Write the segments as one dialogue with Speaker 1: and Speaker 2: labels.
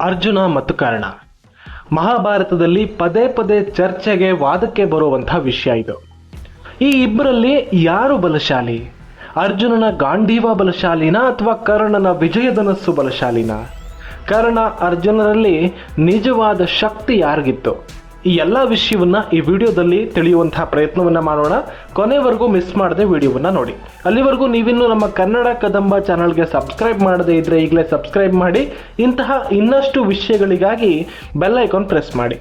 Speaker 1: ಅರ್ಜುನ ಮತ್ತು ಕರ್ಣ ಮಹಾಭಾರತದಲ್ಲಿ ಪದೇ ಪದೇ ಚರ್ಚೆಗೆ ವಾದಕ್ಕೆ ಬರುವಂತಹ ವಿಷಯ ಇದು. ಈ ಇಬ್ಬರಲ್ಲಿ ಯಾರು ಬಲಶಾಲಿ? ಅರ್ಜುನನ ಗಾಂಡೀವ ಬಲಶಾಲಿನ ಅಥವಾ ಕರ್ಣನ ವಿಜಯಧನಸ್ಸು ಬಲಶಾಲಿನ? ಕರ್ಣ ಅರ್ಜುನರಲ್ಲಿ ನಿಜವಾದ ಶಕ್ತಿ ಯಾರಿಗಿತ್ತು? ಈ ಎಲ್ಲ ವಿಷಯವನ್ನ ಈ ವಿಡಿಯೋದಲ್ಲಿ ತಿಳಿಯುವಂತಹ ಪ್ರಯತ್ನವನ್ನ ಮಾಡೋಣ. ಕೊನೆವರೆಗೂ ಮಿಸ್ ಮಾಡದೆ ವಿಡಿಯೋವನ್ನ ನೋಡಿ. ಅಲ್ಲಿವರೆಗೂ ನೀವಿನ್ನು ನಮ್ಮ ಕನ್ನಡ ಕದಂಬ ಚಾನಲ್ಗೆ ಸಬ್ಸ್ಕ್ರೈಬ್ ಮಾಡದೇ ಇದ್ರೆ ಈಗಲೇ ಸಬ್ಸ್ಕ್ರೈಬ್ ಮಾಡಿ. ಇಂತಹ ಇನ್ನಷ್ಟು ವಿಷಯಗಳಿಗಾಗಿ ಬೆಲ್ ಐಕಾನ್ ಪ್ರೆಸ್ ಮಾಡಿ.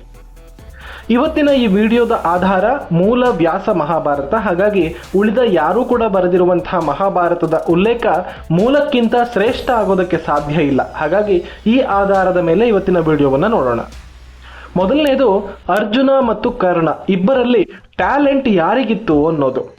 Speaker 1: ಇವತ್ತಿನ ಈ ವಿಡಿಯೋದ ಆಧಾರ ಮೂಲ ವ್ಯಾಸ ಮಹಾಭಾರತ. ಹಾಗಾಗಿ ಉಳಿದ ಯಾರೂ ಕೂಡ ಬರೆದಿರುವಂತಹ ಮಹಾಭಾರತದ ಉಲ್ಲೇಖ ಮೂಲಕ್ಕಿಂತ ಶ್ರೇಷ್ಠ ಆಗೋದಕ್ಕೆ ಸಾಧ್ಯ ಇಲ್ಲ. ಹಾಗಾಗಿ ಈ ಆಧಾರದ ಮೇಲೆ ಇವತ್ತಿನ ವಿಡಿಯೋವನ್ನ ನೋಡೋಣ. ಮೊದಲನೇದು, ಅರ್ಜುನ ಮತ್ತು ಕರ್ಣ ಇಬ್ಬರಲ್ಲಿ ಟ್ಯಾಲೆಂಟ್ ಯಾರಿಗಿತ್ತು ಅನ್ನೋದು.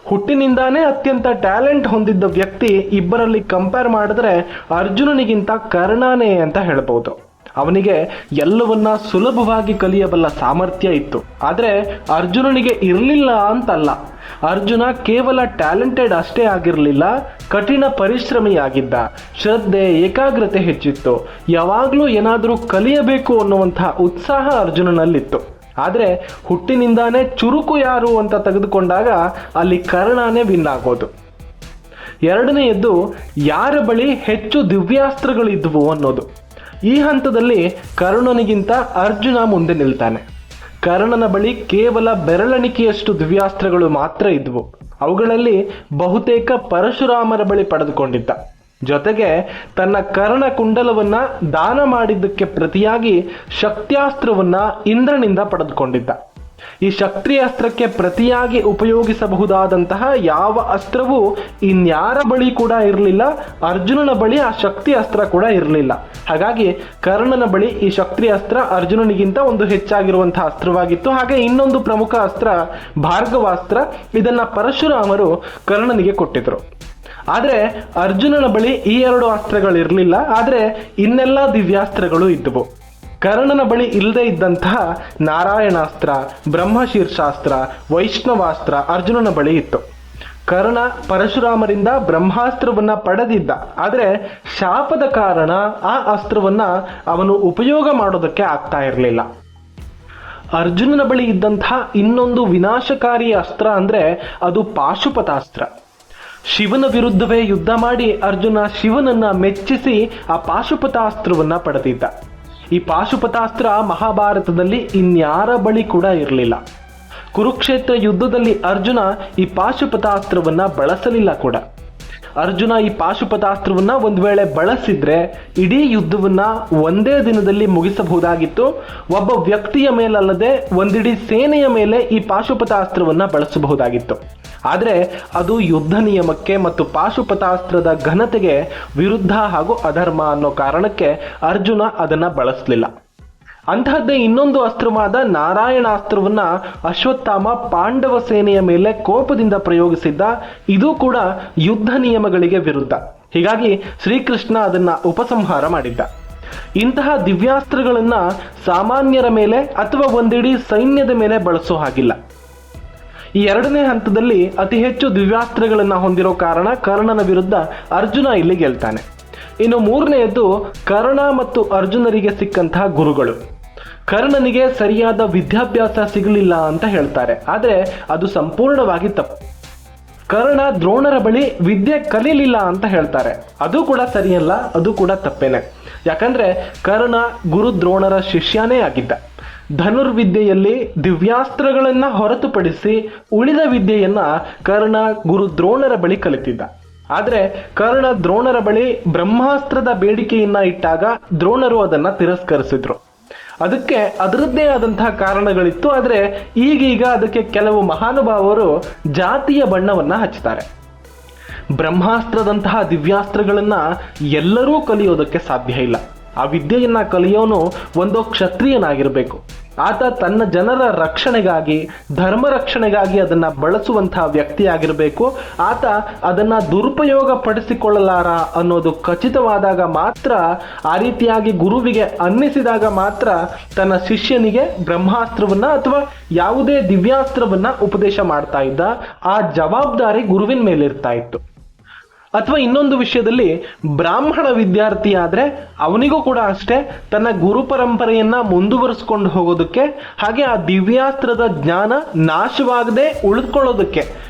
Speaker 1: ಹುಟ್ಟಿನಿಂದಾನೇ ಅತ್ಯಂತ ಟ್ಯಾಲೆಂಟ್ ಹೊಂದಿದ್ದ ವ್ಯಕ್ತಿ ಇಬ್ಬರಲ್ಲಿ ಕಂಪೇರ್ ಮಾಡಿದ್ರೆ ಅರ್ಜುನನಿಗಿಂತ ಕರ್ಣನೇ ಅಂತ ಹೇಳ್ಬೋದು. ಅವನಿಗೆ ಎಲ್ಲವನ್ನ ಸುಲಭವಾಗಿ ಕಲಿಯಬಲ್ಲ ಸಾಮರ್ಥ್ಯ ಇತ್ತು. ಆದರೆ ಅರ್ಜುನನಿಗೆ ಇರಲಿಲ್ಲ ಅಂತಲ್ಲ. ಅರ್ಜುನ ಕೇವಲ ಟ್ಯಾಲೆಂಟೆಡ್ ಅಷ್ಟೇ ಆಗಿರಲಿಲ್ಲ, ಕಠಿಣ ಪರಿಶ್ರಮಿಯಾಗಿದ್ದ. ಶ್ರದ್ಧೆ, ಏಕಾಗ್ರತೆ ಹೆಚ್ಚಿತ್ತು. ಯಾವಾಗಲೂ ಏನಾದರೂ ಕಲಿಯಬೇಕು ಅನ್ನುವಂತಹ ಉತ್ಸಾಹ ಅರ್ಜುನನಲ್ಲಿತ್ತು. ಆದರೆ ಹುಟ್ಟಿನಿಂದಾನೇ ಚುರುಕು ಯಾರು ಅಂತ ತೆಗೆದುಕೊಂಡಾಗ ಅಲ್ಲಿ ಕರ್ಣನೇ ವಿನ್ ಆಗೋದು. ಎರಡನೆಯದ್ದು, ಯಾರ ಬಳಿ ಹೆಚ್ಚು ದಿವ್ಯಾಸ್ತ್ರಗಳಿದ್ವು ಅನ್ನೋದು. ಈ ಹಂತದಲ್ಲಿ ಕರ್ಣನಿಗಿಂತ ಅರ್ಜುನ ಮುಂದೆ ನಿಲ್ತಾನೆ. ಕರ್ಣನ ಬಳಿ ಕೇವಲ ಬೆರಳೆಣಿಕೆಯಷ್ಟು ದಿವ್ಯಾಸ್ತ್ರಗಳು ಮಾತ್ರ ಇದ್ವು. ಅವುಗಳಲ್ಲಿ ಬಹುತೇಕ ಪರಶುರಾಮರ ಬಳಿ ಪಡೆದುಕೊಂಡಿದ್ದ. ಜೊತೆಗೆ ತನ್ನ ಕರ್ಣ ಕುಂಡಲವನ್ನ ದಾನ ಮಾಡಿದ್ದಕ್ಕೆ ಪ್ರತಿಯಾಗಿ ಶಕ್ತ್ಯಾಸ್ತ್ರವನ್ನ ಇಂದ್ರನಿಂದ ಪಡೆದುಕೊಂಡಿದ್ದ. ಈ ಶಕ್ತಿಯಾಸ್ತ್ರಕ್ಕೆ ಪ್ರತಿಯಾಗಿ ಉಪಯೋಗಿಸಬಹುದಾದಂತಹ ಯಾವ ಅಸ್ತ್ರವೂ ಇನ್ಯಾರ ಬಳಿ ಕೂಡ ಇರಲಿಲ್ಲ. ಅರ್ಜುನನ ಬಳಿ ಆ ಶಕ್ತಿ ಅಸ್ತ್ರ ಕೂಡ ಇರಲಿಲ್ಲ. ಹಾಗಾಗಿ ಕರ್ಣನ ಬಳಿ ಈ ಶಕ್ತಿ ಅಸ್ತ್ರ ಅರ್ಜುನನಿಗಿಂತ ಒಂದು ಹೆಚ್ಚಾಗಿರುವಂತಹ ಅಸ್ತ್ರವಾಗಿತ್ತು. ಹಾಗೆ ಇನ್ನೊಂದು ಪ್ರಮುಖ ಅಸ್ತ್ರ ಭಾರ್ಗವಾಸ್ತ್ರ. ಇದನ್ನ ಪರಶುರಾಮರು ಕರ್ಣನಿಗೆ ಕೊಟ್ಟಿದ್ರು. ಆದರೆ ಅರ್ಜುನನ ಬಳಿ ಈ ಎರಡು ಅಸ್ತ್ರಗಳಿರಲಿಲ್ಲ. ಆದರೆ ಇನ್ನೆಲ್ಲ ದಿವ್ಯಾಸ್ತ್ರಗಳು ಇದ್ದವು. ಕರ್ಣನ ಬಳಿ ಇಲ್ಲದೆ ಇದ್ದಂತಹ ನಾರಾಯಣಾಸ್ತ್ರ, ಬ್ರಹ್ಮಶೀರ್ಷಾಸ್ತ್ರ, ವೈಷ್ಣವಾಸ್ತ್ರ ಅರ್ಜುನನ ಬಳಿ ಇತ್ತು. ಕರ್ಣ ಪರಶುರಾಮರಿಂದ ಬ್ರಹ್ಮಾಸ್ತ್ರವನ್ನ ಪಡೆದಿದ್ದ. ಆದರೆ ಶಾಪದ ಕಾರಣ ಆ ಅಸ್ತ್ರವನ್ನ ಅವನು ಉಪಯೋಗ ಮಾಡೋದಕ್ಕೆ ಆಗ್ತಾ ಇರಲಿಲ್ಲ. ಅರ್ಜುನನ ಬಳಿ ಇದ್ದಂತಹ ಇನ್ನೊಂದು ವಿನಾಶಕಾರಿ ಅಸ್ತ್ರ ಅಂದ್ರೆ ಅದು ಪಾಶುಪತಾಸ್ತ್ರ. ಶಿವನ ವಿರುದ್ಧವೇ ಯುದ್ಧ ಮಾಡಿ ಅರ್ಜುನ ಶಿವನನ್ನ ಮೆಚ್ಚಿಸಿ ಆ ಪಾಶುಪತಾಸ್ತ್ರವನ್ನ ಪಡೆದಿದ್ದ. ಈ ಪಾಶುಪತಾಸ್ತ್ರ ಮಹಾಭಾರತದಲ್ಲಿ ಇನ್ಯಾರ ಬಳಿ ಕೂಡ ಇರಲಿಲ್ಲ. ಕುರುಕ್ಷೇತ್ರ ಯುದ್ಧದಲ್ಲಿ ಅರ್ಜುನ ಈ ಪಾಶುಪತಾಸ್ತ್ರವನ್ನ ಬಳಸಲಿಲ್ಲ ಕೂಡ. ಅರ್ಜುನ ಈ ಪಾಶುಪತಾಸ್ತ್ರವನ್ನ ಒಂದು ವೇಳೆ ಬಳಸಿದ್ರೆ ಇಡೀ ಯುದ್ಧವನ್ನ ಒಂದೇ ದಿನದಲ್ಲಿ ಮುಗಿಸಬಹುದಾಗಿತ್ತು. ಒಬ್ಬ ವ್ಯಕ್ತಿಯ ಮೇಲಲ್ಲದೆ ಒಂದಿಡೀ ಸೇನೆಯ ಮೇಲೆ ಈ ಪಾಶುಪತಾಸ್ತ್ರವನ್ನ ಬಳಸಬಹುದಾಗಿತ್ತು. ಆದರೆ ಅದು ಯುದ್ಧ ನಿಯಮಕ್ಕೆ ಮತ್ತು ಪಾಶುಪತಾಸ್ತ್ರದ ಘನತೆಗೆ ವಿರುದ್ಧ ಹಾಗೂ ಅಧರ್ಮ ಅನ್ನೋ ಕಾರಣಕ್ಕೆ ಅರ್ಜುನ ಅದನ್ನ ಬಳಸಲಿಲ್ಲ. ಅಂತಹದ್ದೇ ಇನ್ನೊಂದು ಅಸ್ತ್ರವಾದ ನಾರಾಯಣಾಸ್ತ್ರವನ್ನ ಅಶ್ವತ್ಥಾಮ ಪಾಂಡವ ಸೇನೆಯ ಮೇಲೆ ಕೋಪದಿಂದ ಪ್ರಯೋಗಿಸಿದ್ದ. ಇದು ಕೂಡ ಯುದ್ಧ ನಿಯಮಗಳಿಗೆ ವಿರುದ್ಧ. ಹೀಗಾಗಿ ಶ್ರೀಕೃಷ್ಣ ಅದನ್ನ ಉಪಸಂಹಾರ ಮಾಡಿದ್ದ. ಇಂತಹ ದಿವ್ಯಾಸ್ತ್ರಗಳನ್ನ ಸಾಮಾನ್ಯರ ಮೇಲೆ ಅಥವಾ ಒಂದಿಡೀ ಸೈನ್ಯದ ಮೇಲೆ ಬಳಸೋ ಹಾಗಿಲ್ಲ. ಈ ಎರಡನೇ ಹಂತದಲ್ಲಿ ಅತಿ ಹೆಚ್ಚು ದಿವ್ಯಾಸ್ತ್ರಗಳನ್ನ ಹೊಂದಿರೋ ಕಾರಣ ಕರ್ಣನ ವಿರುದ್ಧ ಅರ್ಜುನ ಇಲ್ಲಿ ಗೆಲ್ತಾನೆ. ಇನ್ನು ಮೂರನೆಯದ್ದು, ಕರ್ಣ ಮತ್ತು ಅರ್ಜುನರಿಗೆ ಸಿಕ್ಕಂತಹ ಗುರುಗಳು. ಕರ್ಣನಿಗೆ ಸರಿಯಾದ ವಿದ್ಯಾಭ್ಯಾಸ ಸಿಗಲಿಲ್ಲ ಅಂತ ಹೇಳ್ತಾರೆ. ಆದರೆ ಅದು ಸಂಪೂರ್ಣವಾಗಿ ತಪ್ಪು. ಕರ್ಣ ದ್ರೋಣರ ಬಳಿ ವಿದ್ಯೆ ಕಲಿಲಿಲ್ಲ ಅಂತ ಹೇಳ್ತಾರೆ. ಅದು ಕೂಡ ಸರಿಯಲ್ಲ, ಅದು ಕೂಡ ತಪ್ಪೇನೆ. ಯಾಕಂದ್ರೆ ಕರ್ಣ ಗುರು ದ್ರೋಣರ ಶಿಷ್ಯನೇ ಆಗಿದ್ದ. ಧನುರ್ವಿದ್ಯೆಯಲ್ಲಿ ದಿವ್ಯಾಸ್ತ್ರಗಳನ್ನ ಹೊರತುಪಡಿಸಿ ಉಳಿದ ವಿದ್ಯೆಯನ್ನ ಕರ್ಣ ಗುರು ದ್ರೋಣರ ಬಳಿ ಕಲಿತಿದ್ದ. ಆದ್ರೆ ಕರ್ಣ ದ್ರೋಣರ ಬಳಿ ಬ್ರಹ್ಮಾಸ್ತ್ರದ ಬೇಡಿಕೆಯನ್ನ ಇಟ್ಟಾಗ ದ್ರೋಣರು ಅದನ್ನ ತಿರಸ್ಕರಿಸಿದ್ರು. ಅದಕ್ಕೆ ಅದರದ್ದೇ ಆದಂತಹ ಕಾರಣಗಳಿತ್ತು. ಆದ್ರೆ ಈಗೀಗ ಅದಕ್ಕೆ ಕೆಲವು ಮಹಾನುಭಾವರು ಜಾತಿಯ ಬಣ್ಣವನ್ನ ಹಚ್ತಾರೆ. ಬ್ರಹ್ಮಾಸ್ತ್ರದಂತಹ ದಿವ್ಯಾಸ್ತ್ರಗಳನ್ನ ಎಲ್ಲರೂ ಕಲಿಯೋದಕ್ಕೆ ಸಾಧ್ಯ ಇಲ್ಲ. ಆ ವಿದ್ಯೆಯನ್ನ ಕಲಿಯೋನು ಒಂದೋ ಕ್ಷತ್ರಿಯನಾಗಿರ್ಬೇಕು. ಆತ ತನ್ನ ಜನರ ರಕ್ಷಣೆಗಾಗಿ, ಧರ್ಮ ರಕ್ಷಣೆಗಾಗಿ ಅದನ್ನ ಬಳಸುವಂತಹ ವ್ಯಕ್ತಿಯಾಗಿರಬೇಕು. ಆತ ಅದನ್ನ ದುರುಪಯೋಗ ಪಡಿಸಿಕೊಳ್ಳಲಾರ ಅನ್ನೋದು ಖಚಿತವಾದಾಗ ಮಾತ್ರ, ಆ ರೀತಿಯಾಗಿ ಗುರುವಿಗೆ ಅನ್ನಿಸಿದಾಗ ಮಾತ್ರ ತನ್ನ ಶಿಷ್ಯನಿಗೆ ಬ್ರಹ್ಮಾಸ್ತ್ರವನ್ನ ಅಥವಾ ಯಾವುದೇ ದಿವ್ಯಾಸ್ತ್ರವನ್ನ ಉಪದೇಶ ಮಾಡ್ತಾ ಇದ್ದ. ಆ ಜವಾಬ್ದಾರಿ ಗುರುವಿನ ಮೇಲಿರ್ತಾ ಇತ್ತು. ಅಥವಾ ಇನ್ನೊಂದು ವಿಷಯದಲ್ಲಿ ಬ್ರಾಹ್ಮಣ ವಿದ್ಯಾರ್ಥಿ ಆದ್ರೆ ಅವನಿಗೂ ಕೂಡ ಅಷ್ಟೇ ತನ್ನ ಗುರು ಪರಂಪರೆಯನ್ನ ಮುಂದುವರಿಸ್ಕೊಂಡು ಹೋಗೋದಕ್ಕೆ, ಹಾಗೆ ಆ ದಿವ್ಯಾಸ್ತ್ರದ ಜ್ಞಾನ ನಾಶವಾಗದೆ ಉಳಿದುಕೊಳ್ಳೋದಕ್ಕೆ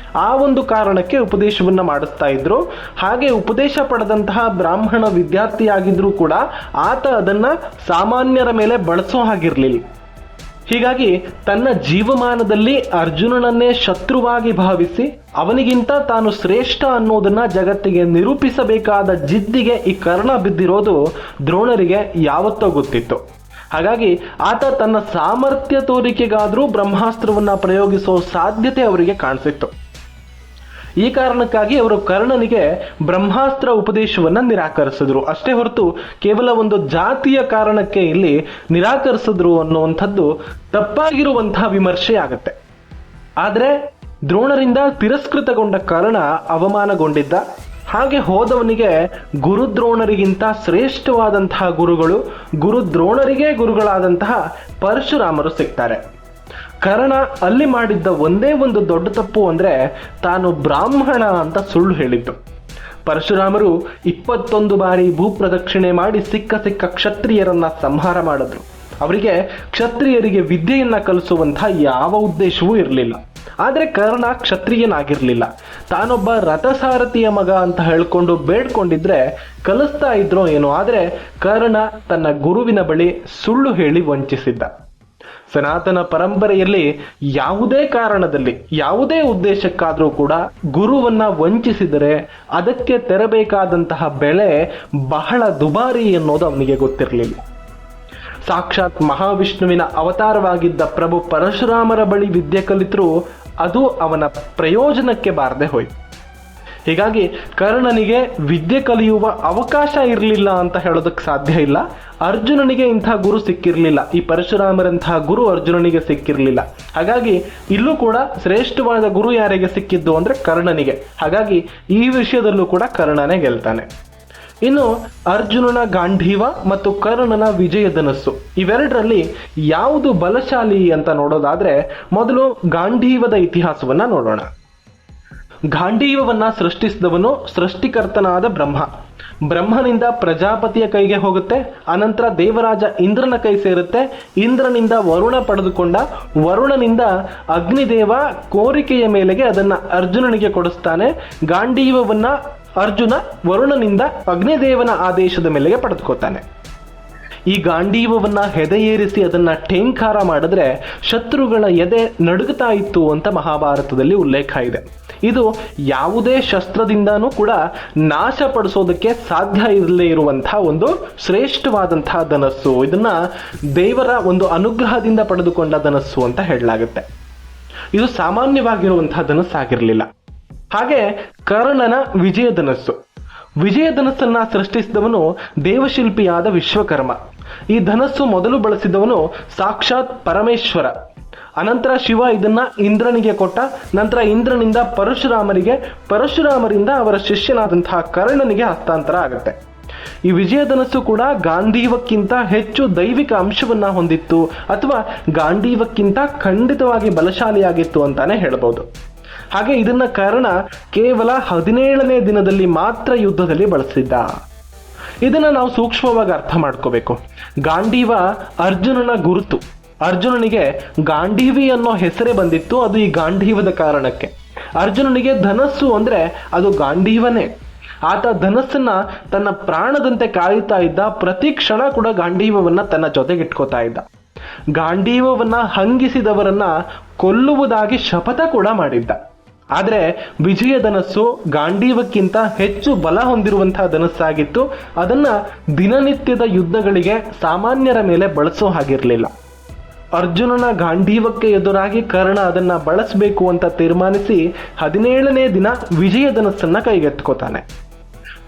Speaker 1: ಆ ಒಂದು ಕಾರಣಕ್ಕೆ ಉಪದೇಶವನ್ನ ಮಾಡಿಸ್ತಾ ಇದ್ರು. ಹಾಗೆ ಉಪದೇಶ ಪಡೆದಂತಹ ಬ್ರಾಹ್ಮಣ ವಿದ್ಯಾರ್ಥಿಯಾಗಿದ್ರೂ ಕೂಡ ಆತ ಅದನ್ನ ಸಾಮಾನ್ಯರ ಮೇಲೆ ಬಳಸೋ ಹಾಗಿರ್ಲಿಲ್ಲ. ಹೀಗಾಗಿ ತನ್ನ ಜೀವಮಾನದಲ್ಲಿ ಅರ್ಜುನನನ್ನೇ ಶತ್ರುವಾಗಿ ಭಾವಿಸಿ ಅವನಿಗಿಂತ ತಾನು ಶ್ರೇಷ್ಠ ಅನ್ನೋದನ್ನ ಜಗತ್ತಿಗೆ ನಿರೂಪಿಸಬೇಕಾದ ಜಿದ್ದಿಗೆ ಈ ಕರ್ಣ ಬಿದ್ದಿರೋದು ದ್ರೋಣರಿಗೆ ಯಾವತ್ತೋ ಗೊತ್ತಿತ್ತು. ಹಾಗಾಗಿ ಆತ ತನ್ನ ಸಾಮರ್ಥ್ಯ ತೋರಿಕೆಗಾದ್ರೂ ಬ್ರಹ್ಮಾಸ್ತ್ರವನ್ನ ಪ್ರಯೋಗಿಸೋ ಸಾಧ್ಯತೆ ಅವರಿಗೆ ಕಾಣಿಸಿತ್ತು. ಈ ಕಾರಣಕ್ಕಾಗಿ ಅವರು ಕರ್ಣನಿಗೆ ಬ್ರಹ್ಮಾಸ್ತ್ರ ಉಪದೇಶವನ್ನ ನಿರಾಕರಿಸಿದ್ರು. ಅಷ್ಟೇ ಹೊರತು ಕೇವಲ ಒಂದು ಜಾತಿಯ ಕಾರಣಕ್ಕೆ ಇಲ್ಲಿ ನಿರಾಕರಿಸಿದ್ರು ಅನ್ನುವಂಥದ್ದು ತಪ್ಪಾಗಿರುವಂತಹ ವಿಮರ್ಶೆ ಆಗತ್ತೆ. ಆದ್ರೆ ದ್ರೋಣರಿಂದ ತಿರಸ್ಕೃತಗೊಂಡ ಕರ್ಣ ಅವಮಾನಗೊಂಡಿದ್ದ. ಹಾಗೆ ಹೋದವನಿಗೆ ಗುರುದ್ರೋಣರಿಗಿಂತ ಶ್ರೇಷ್ಠವಾದಂತಹ ಗುರುಗಳು, ಗುರುದ್ರೋಣರಿಗೆ ಗುರುಗಳಾದಂತಹ ಪರಶುರಾಮರು ಸಿಗ್ತಾರೆ. ಕರ್ಣ ಅಲ್ಲಿ ಮಾಡಿದ್ದ ಒಂದೇ ಒಂದು ದೊಡ್ಡ ತಪ್ಪು ಅಂದ್ರೆ ತಾನು ಬ್ರಾಹ್ಮಣ ಅಂತ ಸುಳ್ಳು ಹೇಳಿದ್ದು. ಪರಶುರಾಮರು 21 ಬಾರಿ ಭೂಪ್ರದಕ್ಷಿಣೆ ಮಾಡಿ ಸಿಕ್ಕ ಕ್ಷತ್ರಿಯರನ್ನ ಸಂಹಾರ ಮಾಡಿದ್ರು. ಅವರಿಗೆ ಕ್ಷತ್ರಿಯರಿಗೆ ವಿದ್ಯೆಯನ್ನ ಕಲಿಸುವಂತಹ ಯಾವ ಉದ್ದೇಶವೂ ಇರಲಿಲ್ಲ. ಆದ್ರೆ ಕರ್ಣ ಕ್ಷತ್ರಿಯನಾಗಿರ್ಲಿಲ್ಲ. ತಾನೊಬ್ಬ ರಥಸಾರಥಿಯ ಮಗ ಅಂತ ಹೇಳ್ಕೊಂಡು ಬೇಡ್ಕೊಂಡಿದ್ರೆ ಕಲಿಸ್ತಾ ಇದ್ರೋ ಏನೋ. ಆದ್ರೆ ಕರ್ಣ ತನ್ನ ಗುರುವಿನ ಬಳಿ ಸುಳ್ಳು ಹೇಳಿ ವಂಚಿಸಿದ್ದ. ಸನಾತನ ಪರಂಪರೆಯಲ್ಲಿ ಯಾವುದೇ ಕಾರಣದಲ್ಲಿ ಯಾವುದೇ ಉದ್ದೇಶಕ್ಕಾದ್ರೂ ಕೂಡ ಗುರುವನ್ನ ವಂಚಿಸಿದರೆ ಅದಕ್ಕೆ ತೆರಬೇಕಾದಂತಹ ಬೆಲೆ ಬಹಳ ದುಬಾರಿ ಅನ್ನೋದು ಅವನಿಗೆ ಗೊತ್ತಿರಲಿಲ್ಲ. ಸಾಕ್ಷಾತ್ ಮಹಾವಿಷ್ಣುವಿನ ಅವತಾರವಾಗಿದ್ದ ಪ್ರಭು ಪರಶುರಾಮರ ಬಳಿ ವಿದ್ಯೆ ಕಲಿತರೂ ಅದು ಅವನ ಪ್ರಯೋಜನಕ್ಕೆ ಬಾರದೆ ಹೋಯ್ತು. ಹೀಗಾಗಿ ಕರ್ಣನಿಗೆ ವಿದ್ಯೆ ಕಲಿಯುವ ಅವಕಾಶ ಇರಲಿಲ್ಲ ಅಂತ ಹೇಳೋದಕ್ಕೆ ಸಾಧ್ಯ ಇಲ್ಲ. ಅರ್ಜುನನಿಗೆ ಇಂಥ ಗುರು ಸಿಕ್ಕಿರಲಿಲ್ಲ. ಈ ಪರಶುರಾಮರಂತಹ ಗುರು ಅರ್ಜುನನಿಗೆ ಸಿಕ್ಕಿರಲಿಲ್ಲ. ಹಾಗಾಗಿ ಇಲ್ಲೂ ಕೂಡ ಶ್ರೇಷ್ಠವಾದ ಗುರು ಯಾರಿಗೆ ಸಿಕ್ಕಿದ್ದು ಅಂದ್ರೆ ಕರ್ಣನಿಗೆ. ಹಾಗಾಗಿ ಈ ವಿಷಯದಲ್ಲೂ ಕೂಡ ಕರ್ಣನೇ ಗೆಲ್ತಾನೆ. ಇನ್ನು ಅರ್ಜುನನ ಗಾಂಧೀವ ಮತ್ತು ಕರ್ಣನ ವಿಜಯಧನಸ್ಸು ಇವೆರಡರಲ್ಲಿ ಯಾವುದು ಬಲಶಾಲಿ ಅಂತ ನೋಡೋದಾದ್ರೆ ಮೊದಲು ಗಾಂಧೀವದ ಇತಿಹಾಸವನ್ನ ನೋಡೋಣ. ಗಾಂಧೀವವನ್ನ ಸೃಷ್ಟಿಸಿದವನು ಸೃಷ್ಟಿಕರ್ತನಾದ ಬ್ರಹ್ಮ. ಬ್ರಹ್ಮನಿಂದ ಪ್ರಜಾಪತಿಯ ಕೈಗೆ ಹೋಗುತ್ತೆ. ಅನಂತರ ದೇವರಾಜ ಇಂದ್ರನ ಕೈ ಸೇರುತ್ತೆ. ಇಂದ್ರನಿಂದ ವರುಣ ಪಡೆದುಕೊಂಡ. ವರುಣನಿಂದ ಅಗ್ನಿದೇವ ಕೋರಿಕೆಯ ಮೇಲೆಗೆ ಅದನ್ನ ಅರ್ಜುನನಿಗೆ ಕೊಡಿಸ್ತಾನೆ. ಗಾಂಧೀವವನ್ನ ಅರ್ಜುನ ವರುಣನಿಂದ ಅಗ್ನಿದೇವನ ಆದೇಶದ ಮೇಲೆಗೆ ಪಡೆದುಕೊತಾನೆ. ಈ ಗಾಂಧೀವವನ್ನ ಹೆದೆಯೇರಿಸಿ ಅದನ್ನ ಠೇಂಕಾರ ಮಾಡಿದ್ರೆ ಶತ್ರುಗಳ ಎದೆ ನಡುಗುತ್ತಾ ಇತ್ತು ಅಂತ ಮಹಾಭಾರತದಲ್ಲಿ ಉಲ್ಲೇಖ ಇದೆ. ಇದು ಯಾವುದೇ ಶಸ್ತ್ರದಿಂದನೂ ಕೂಡ ನಾಶಪಡಿಸೋದಕ್ಕೆ ಸಾಧ್ಯ ಇರಲೇ ಇರುವಂತಹ ಒಂದು ಶ್ರೇಷ್ಠವಾದಂತಹ ಧನಸ್ಸು. ಇದನ್ನ ದೇವರ ಒಂದು ಅನುಗ್ರಹದಿಂದ ಪಡೆದುಕೊಂಡ ಧನಸ್ಸು ಅಂತ ಹೇಳಲಾಗುತ್ತೆ. ಇದು ಸಾಮಾನ್ಯವಾಗಿರುವಂತಹ ಧನಸ್ಸಾಗಿರಲಿಲ್ಲ. ಹಾಗೆ ಕರ್ಣನ ವಿಜಯಧನಸ್ಸು. ವಿಜಯಧನಸ್ಸನ್ನ ಸೃಷ್ಟಿಸಿದವನು ದೇವಶಿಲ್ಪಿಯಾದ ವಿಶ್ವಕರ್ಮ. ಈ ಧನಸ್ಸು ಮೊದಲು ಬಳಸಿದವನು ಸಾಕ್ಷಾತ್ ಪರಮೇಶ್ವರ. ಅನಂತರ ಶಿವ ಇದನ್ನ ಇಂದ್ರನಿಗೆ ಕೊಟ್ಟ. ನಂತರ ಇಂದ್ರನಿಂದ ಪರಶುರಾಮರಿಗೆ, ಪರಶುರಾಮರಿಂದ ಅವರ ಶಿಷ್ಯನಾದಂತಹ ಕರ್ಣನಿಗೆ ಹಸ್ತಾಂತರ ಆಗುತ್ತೆ. ಈ ವಿಜಯಧನಸ್ಸು ಕೂಡ ಗಾಂಧೀವಕ್ಕಿಂತ ಹೆಚ್ಚು ದೈವಿಕ ಅಂಶವನ್ನ ಹೊಂದಿತ್ತು, ಅಥವಾ ಗಾಂಧೀವಕ್ಕಿಂತ ಖಂಡಿತವಾಗಿ ಬಲಶಾಲಿಯಾಗಿತ್ತು ಅಂತಾನೆ ಹೇಳ್ಬೋದು. ಹಾಗೆ ಇದನ್ನ ಕರ್ಣ ಕೇವಲ 17ನೇ ದಿನದಲ್ಲಿ ಮಾತ್ರ ಯುದ್ಧದಲ್ಲಿ ಬಳಸಿದ್ದ. ಇದನ್ನ ನಾವು ಸೂಕ್ಷ್ಮವಾಗಿ ಅರ್ಥ ಮಾಡ್ಕೋಬೇಕು. ಗಾಂಧೀವ ಅರ್ಜುನನ ಗುರುತು. ಅರ್ಜುನನಿಗೆ ಗಾಂಧೀವಿ ಅನ್ನೋ ಹೆಸರೇ ಬಂದಿತ್ತು, ಅದು ಈ ಗಾಂಧೀವದ ಕಾರಣಕ್ಕೆ. ಅರ್ಜುನನಿಗೆ ಧನಸ್ಸು ಅಂದ್ರೆ ಅದು ಗಾಂಧೀವನೇ. ಆತ ಧನಸ್ಸನ್ನ ತನ್ನ ಪ್ರಾಣದಂತೆ ಕಾಯುತ್ತಾ ಇದ್ದ. ಪ್ರತಿ ಕ್ಷಣ ಕೂಡ ಗಾಂಧೀವವನ್ನ ತನ್ನ ಜೊತೆಗಿಟ್ಕೋತಾ ಇದ್ದ. ಗಾಂಧೀವವನ್ನ ಹಂಗಿಸಿದವರನ್ನ ಕೊಲ್ಲುವುದಾಗಿ ಶಪಥ ಕೂಡ ಮಾಡಿದ್ದ. ಆದ್ರೆ ವಿಜಯಧನಸ್ಸು ಗಾಂಧೀವಕ್ಕಿಂತ ಹೆಚ್ಚು ಬಲ ಹೊಂದಿರುವಂತಹ ಧನಸ್ಸಾಗಿತ್ತು. ಅದನ್ನ ದಿನನಿತ್ಯದ ಯುದ್ಧಗಳಿಗೆ ಸಾಮಾನ್ಯರ ಮೇಲೆ ಬಳಸೋ ಹಾಗಿರ್ಲಿಲ್ಲ. ಅರ್ಜುನನ ಗಾಂಧೀವಕ್ಕೆ ಎದುರಾಗಿ ಕರ್ಣ ಅದನ್ನ ಬಳಸಬೇಕು ಅಂತ ತೀರ್ಮಾನಿಸಿ 17ನೇ ದಿನ ವಿಜಯಧನಸ್ಸನ್ನ ಕೈಗೆತ್ಕೋತಾನೆ.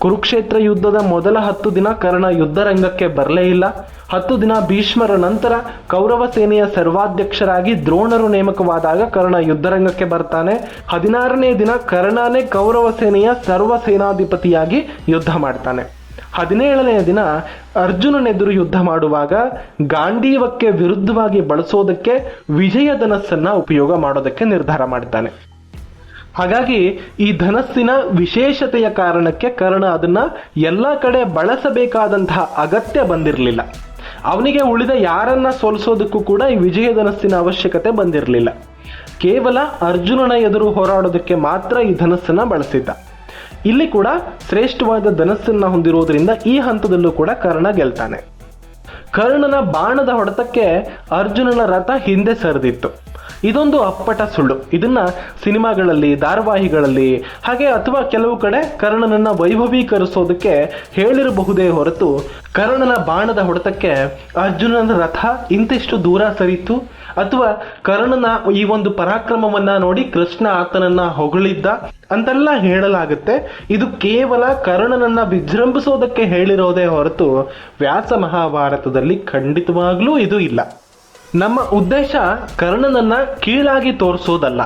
Speaker 1: ಕುರುಕ್ಷೇತ್ರ ಯುದ್ಧದ ಮೊದಲ 10 ದಿನ ಕರ್ಣ ಯುದ್ಧರಂಗಕ್ಕೆ ಬರಲೇ ಇಲ್ಲ. 10 ದಿನ ಭೀಷ್ಮರ ನಂತರ ಕೌರವ ಸೇನೆಯ ಸರ್ವಾಧ್ಯಕ್ಷರಾಗಿ ದ್ರೋಣರು ನೇಮಕವಾದಾಗ ಕರ್ಣ ಯುದ್ಧರಂಗಕ್ಕೆ ಬರ್ತಾನೆ. 16ನೇ ದಿನ ಕರ್ಣನೇ ಕೌರವ ಸೇನೆಯ ಸರ್ವ ಸೇನಾಧಿಪತಿಯಾಗಿ ಯುದ್ಧ ಮಾಡ್ತಾನೆ. 17ನೇ ದಿನ ಅರ್ಜುನನೆದುರು ಯುದ್ಧ ಮಾಡುವಾಗ ಗಾಂಧೀವಕ್ಕೆ ವಿರುದ್ಧವಾಗಿ ಬಳಸೋದಕ್ಕೆ ವಿಜಯಧನಸ್ಸನ್ನ ಉಪಯೋಗ ಮಾಡೋದಕ್ಕೆ ನಿರ್ಧಾರ ಮಾಡ್ತಾನೆ. ಹಾಗಾಗಿ ಈ ಧನಸ್ಸಿನ ವಿಶೇಷತೆಯ ಕಾರಣಕ್ಕೆ ಕರ್ಣ ಅದನ್ನ ಎಲ್ಲ ಕಡೆ ಬಳಸಬೇಕಾದಂತಹ ಅಗತ್ಯ ಬಂದಿರಲಿಲ್ಲ. ಅವನಿಗೆ ಉಳಿದ ಯಾರನ್ನ ಸೋಲಿಸೋದಕ್ಕೂ ಕೂಡ ಈ ವಿಜಯಧನಸ್ಸಿನ ಅವಶ್ಯಕತೆ ಬಂದಿರಲಿಲ್ಲ. ಕೇವಲ ಅರ್ಜುನನ ಎದುರು ಹೋರಾಡೋದಕ್ಕೆ ಮಾತ್ರ ಈ ಧನಸ್ಸನ್ನ ಬಳಸಿದ್ದ. ಇಲ್ಲಿ ಕೂಡ ಶ್ರೇಷ್ಠವಾದ ಧನಸ್ಸನ್ನ ಹೊಂದಿರೋದ್ರಿಂದ ಈ ಹಂತದಲ್ಲೂ ಕೂಡ ಕರ್ಣ ಗೆಲ್ತಾನೆ. ಕರ್ಣನ ಬಾಣದ ಹೊಡೆತಕ್ಕೆ ಅರ್ಜುನನ ರಥ ಹಿಂದೆ ಸರಿದಿತ್ತು. ಇದೊಂದು ಅಪ್ಪಟ ಸುಳ್ಳು. ಇದನ್ನ ಸಿನಿಮಾಗಳಲ್ಲಿ, ಧಾರಾವಾಹಿಗಳಲ್ಲಿ ಹಾಗೆ ಅಥವಾ ಕೆಲವು ಕಡೆ ಕರ್ಣನನ್ನ ವೈಭವೀಕರಿಸೋದಕ್ಕೆ ಹೇಳಿರಬಹುದೇ ಹೊರತು ಕರ್ಣನ ಬಾಣದ ಹೊಡೆತಕ್ಕೆ ಅರ್ಜುನನ ರಥ ಇಂತಿಷ್ಟು ದೂರ ಸರಿತು ಅಥವಾ ಕರ್ಣನ ಈ ಒಂದು ಪರಾಕ್ರಮವನ್ನ ನೋಡಿ ಕೃಷ್ಣ ಆತನನ್ನ ಹೊಗಳಿದ್ದ ಅಂತೆಲ್ಲ ಹೇಳಲಾಗುತ್ತೆ. ಇದು ಕೇವಲ ಕರ್ಣನನ್ನ ವಿಜೃಂಭಿಸೋದಕ್ಕೆ ಹೇಳಿರೋದೇ ಹೊರತು ವ್ಯಾಸ ಮಹಾಭಾರತದಲ್ಲಿ ಖಂಡಿತವಾಗ್ಲೂ ಇದು ಇಲ್ಲ. ನಮ್ಮ ಉದ್ದೇಶ ಕರ್ಣನನ್ನ ಕೀಳಾಗಿ ತೋರಿಸೋದಲ್ಲ.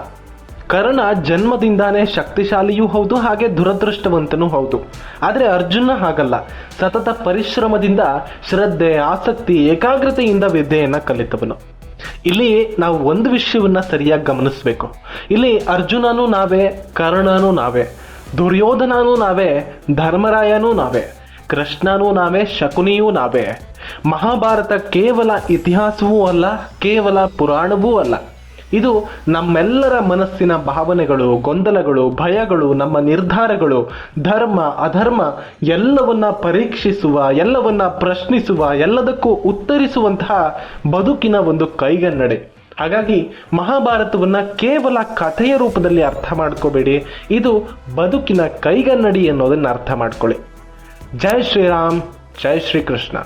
Speaker 1: ಕರ್ಣ ಜನ್ಮದಿಂದಾನೇ ಶಕ್ತಿಶಾಲಿಯೂ ಹೌದು, ಹಾಗೆ ದುರದೃಷ್ಟವಂತನೂ ಹೌದು. ಆದರೆ ಅರ್ಜುನ ಹಾಗಲ್ಲ. ಸತತ ಪರಿಶ್ರಮದಿಂದ, ಶ್ರದ್ಧೆ, ಆಸಕ್ತಿ, ಏಕಾಗ್ರತೆಯಿಂದ ವಿದ್ಯೆಯನ್ನ ಕಲಿತವನು. ಇಲ್ಲಿ ನಾವು ಒಂದು ವಿಷಯವನ್ನ ಸರಿಯಾಗಿ ಗಮನಿಸಬೇಕು. ಇಲ್ಲಿ ಅರ್ಜುನನೂ ನಾವೇ, ಕರ್ಣನೂ ನಾವೇ, ದುರ್ಯೋಧನನೂ ನಾವೇ, ಧರ್ಮರಾಯನೂ ನಾವೇ, ಕೃಷ್ಣನೂ ನಾವೇ, ಶಕುನಿಯೂ ನಾವೇ. ಮಹಾಭಾರತ ಕೇವಲ ಇತಿಹಾಸವೂ ಅಲ್ಲ, ಕೇವಲ ಪುರಾಣವೂ ಅಲ್ಲ. ಇದು ನಮ್ಮೆಲ್ಲರ ಮನಸ್ಸಿನ ಭಾವನೆಗಳು, ಗೊಂದಲಗಳು, ಭಯಗಳು, ನಮ್ಮ ನಿರ್ಧಾರಗಳು, ಧರ್ಮ ಅಧರ್ಮ ಎಲ್ಲವನ್ನ ಪರೀಕ್ಷಿಸುವ, ಎಲ್ಲವನ್ನ ಪ್ರಶ್ನಿಸುವ, ಎಲ್ಲದಕ್ಕೂ ಉತ್ತರಿಸುವಂತಹ ಬದುಕಿನ ಒಂದು ಕೈಗನ್ನಡಿ. ಹಾಗಾಗಿ ಮಹಾಭಾರತವನ್ನ ಕೇವಲ ಕಥೆಯ ರೂಪದಲ್ಲಿ ಅರ್ಥ ಮಾಡ್ಕೋಬೇಡಿ, ಇದು ಬದುಕಿನ ಕೈಗನ್ನಡಿ ಅನ್ನೋದನ್ನ ಅರ್ಥ ಮಾಡ್ಕೊಳ್ಳಿ. ಜೈ ಶ್ರೀರಾಮ್, ಜೈ ಶ್ರೀಕೃಷ್ಣ.